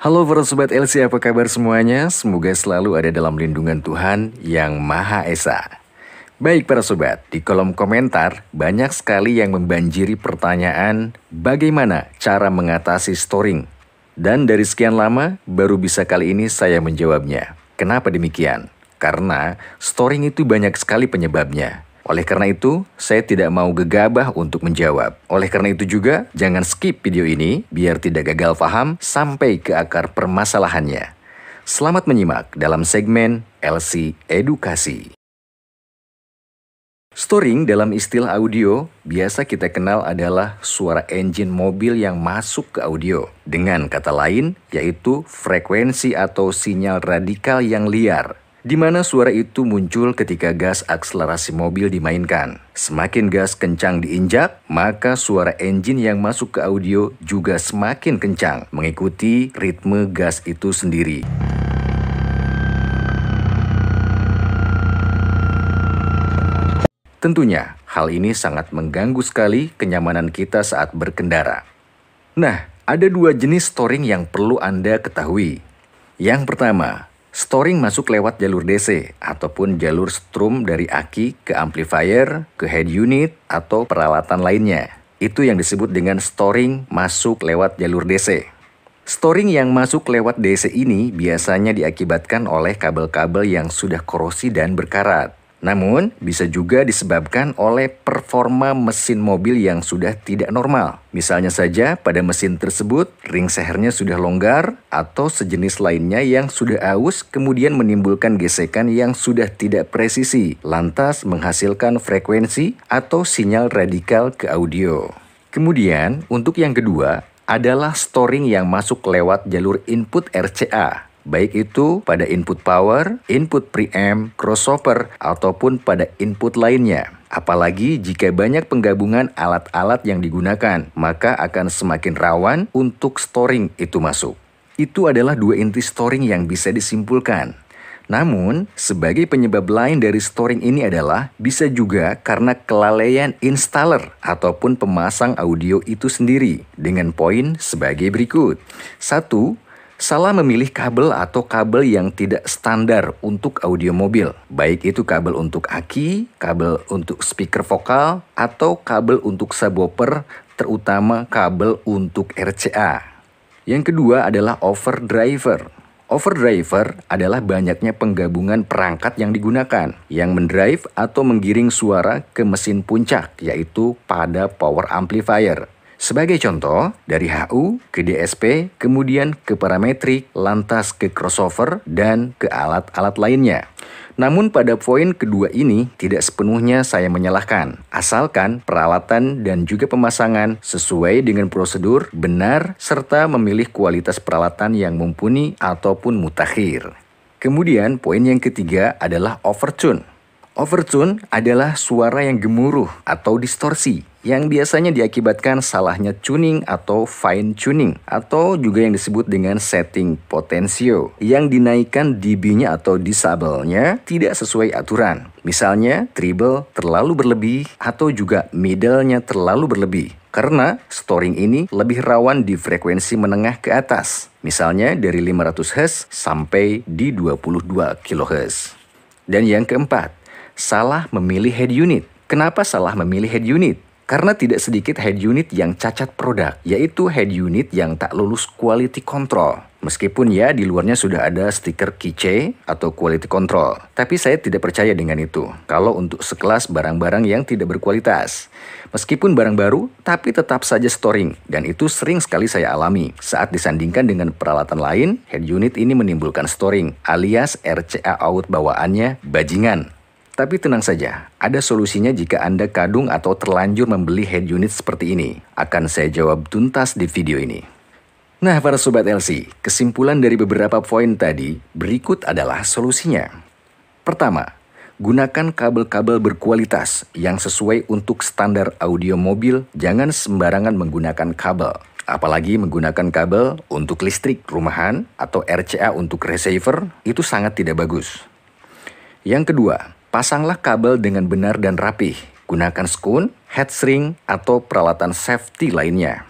Halo para Sobat LC, apa kabar semuanya? Semoga selalu ada dalam lindungan Tuhan yang Maha Esa. Baik para Sobat, di kolom komentar banyak sekali yang membanjiri pertanyaan bagaimana cara mengatasi storing. Dan dari sekian lama, baru bisa kali ini saya menjawabnya. Kenapa demikian? Karena storing itu banyak sekali penyebabnya. Oleh karena itu, saya tidak mau gegabah untuk menjawab. Oleh karena itu juga, jangan skip video ini biar tidak gagal paham sampai ke akar permasalahannya. Selamat menyimak dalam segmen LC Edukasi. Storing dalam istilah audio biasa kita kenal adalah suara engine mobil yang masuk ke audio. Dengan kata lain, yaitu frekuensi atau sinyal radikal yang liar, di mana suara itu muncul ketika gas akselerasi mobil dimainkan. Semakin gas kencang diinjak, maka suara engine yang masuk ke audio juga semakin kencang, mengikuti ritme gas itu sendiri. Tentunya, hal ini sangat mengganggu sekali kenyamanan kita saat berkendara. Nah, ada dua jenis storing yang perlu Anda ketahui. Yang pertama, storing masuk lewat jalur DC ataupun jalur strum dari aki ke amplifier, ke head unit, atau peralatan lainnya. Itu yang disebut dengan storing masuk lewat jalur DC. Storing yang masuk lewat DC ini biasanya diakibatkan oleh kabel-kabel yang sudah korosi dan berkarat. Namun, bisa juga disebabkan oleh performa mesin mobil yang sudah tidak normal. Misalnya saja, pada mesin tersebut, ring sehernya sudah longgar, atau sejenis lainnya yang sudah aus, kemudian menimbulkan gesekan yang sudah tidak presisi, lantas menghasilkan frekuensi atau sinyal radikal ke audio. Kemudian, untuk yang kedua, adalah storing yang masuk lewat jalur input RCA. Baik itu pada input power, input preamp, crossover, ataupun pada input lainnya. Apalagi jika banyak penggabungan alat-alat yang digunakan, maka akan semakin rawan untuk storing itu masuk. Itu adalah dua inti storing yang bisa disimpulkan. Namun, sebagai penyebab lain dari storing ini adalah bisa juga karena kelalaian installer ataupun pemasang audio itu sendiri, dengan poin sebagai berikut. 1. Salah memilih kabel atau kabel yang tidak standar untuk audio mobil. Baik itu kabel untuk aki, kabel untuk speaker vokal, atau kabel untuk subwoofer, terutama kabel untuk RCA. Yang kedua adalah overdriver. Overdriver adalah banyaknya penggabungan perangkat yang digunakan, yang mendrive atau menggiring suara ke mesin puncak, yaitu pada power amplifier. Sebagai contoh, dari HU ke DSP, kemudian ke parametrik, lantas ke crossover, dan ke alat-alat lainnya. Namun pada poin kedua ini tidak sepenuhnya saya menyalahkan, asalkan peralatan dan juga pemasangan sesuai dengan prosedur, benar, serta memilih kualitas peralatan yang mumpuni ataupun mutakhir. Kemudian poin yang ketiga adalah overtune. Overtune adalah suara yang gemuruh atau distorsi yang biasanya diakibatkan salahnya tuning atau fine tuning atau juga yang disebut dengan setting potensio yang dinaikkan dB-nya atau decibel-nya tidak sesuai aturan. Misalnya treble terlalu berlebih atau juga middle-nya terlalu berlebih. Karena storing ini lebih rawan di frekuensi menengah ke atas. Misalnya dari 500 Hz sampai di 22 kHz. Dan yang keempat, salah memilih head unit. Kenapa salah memilih head unit? Karena tidak sedikit head unit yang cacat produk, yaitu head unit yang tak lulus quality control. Meskipun ya di luarnya sudah ada stiker QC atau quality control. Tapi saya tidak percaya dengan itu. Kalau untuk sekelas barang-barang yang tidak berkualitas. Meskipun barang baru, tapi tetap saja storing. Dan itu sering sekali saya alami. Saat disandingkan dengan peralatan lain, head unit ini menimbulkan storing, alias RCA out bawaannya bajingan. Tapi tenang saja, ada solusinya jika Anda kadung atau terlanjur membeli head unit seperti ini. Akan saya jawab tuntas di video ini. Nah para Sobat LC, kesimpulan dari beberapa poin tadi, berikut adalah solusinya. Pertama, gunakan kabel-kabel berkualitas yang sesuai untuk standar audio mobil, jangan sembarangan menggunakan kabel. Apalagi menggunakan kabel untuk listrik rumahan atau RCA untuk receiver, itu sangat tidak bagus. Yang kedua, pasanglah kabel dengan benar dan rapih. Gunakan skun, head shrink, atau peralatan safety lainnya.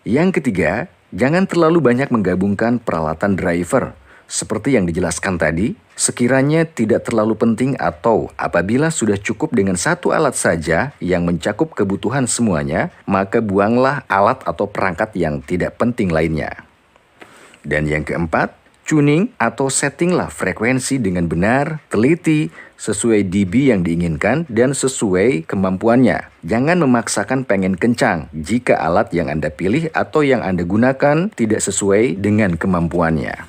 Yang ketiga, Jangan terlalu banyak menggabungkan peralatan driver. Seperti yang dijelaskan tadi, sekiranya tidak terlalu penting atau apabila sudah cukup dengan satu alat saja yang mencakup kebutuhan semuanya, maka buanglah alat atau perangkat yang tidak penting lainnya. Dan yang keempat, tuning atau settinglah frekuensi dengan benar, teliti, sesuai dB yang diinginkan dan sesuai kemampuannya. Jangan memaksakan pengen kencang jika alat yang Anda pilih atau yang Anda gunakan tidak sesuai dengan kemampuannya.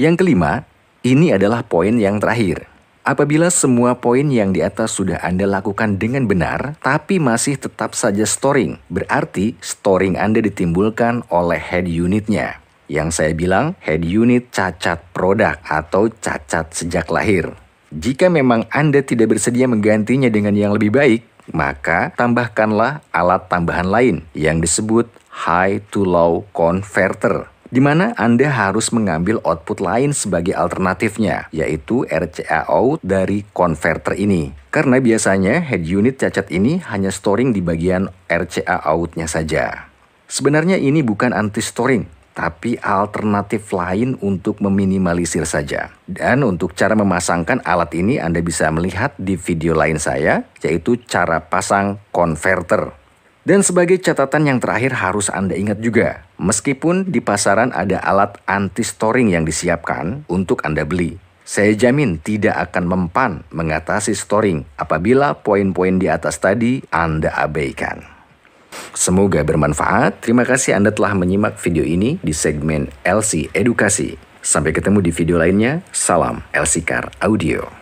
Yang kelima, ini adalah poin yang terakhir. Apabila semua poin yang di atas sudah Anda lakukan dengan benar, tapi masih tetap saja storing, berarti storing Anda ditimbulkan oleh head unitnya. Yang saya bilang, head unit cacat produk atau cacat sejak lahir. Jika memang Anda tidak bersedia menggantinya dengan yang lebih baik, maka tambahkanlah alat tambahan lain yang disebut high to low converter, di mana Anda harus mengambil output lain sebagai alternatifnya, yaitu RCA out dari converter ini. Karena biasanya head unit cacat ini hanya storing di bagian RCA out-nya saja. Sebenarnya ini bukan anti-storing, tapi alternatif lain untuk meminimalisir saja. Dan untuk cara memasangkan alat ini Anda bisa melihat di video lain saya, yaitu cara pasang converter. Dan sebagai catatan yang terakhir harus Anda ingat juga, meskipun di pasaran ada alat anti-storing yang disiapkan untuk Anda beli, saya jamin tidak akan mempan mengatasi storing apabila poin-poin di atas tadi Anda abaikan. Semoga bermanfaat. Terima kasih Anda telah menyimak video ini di segmen LC Edukasi. Sampai ketemu di video lainnya. Salam LC Car Audio.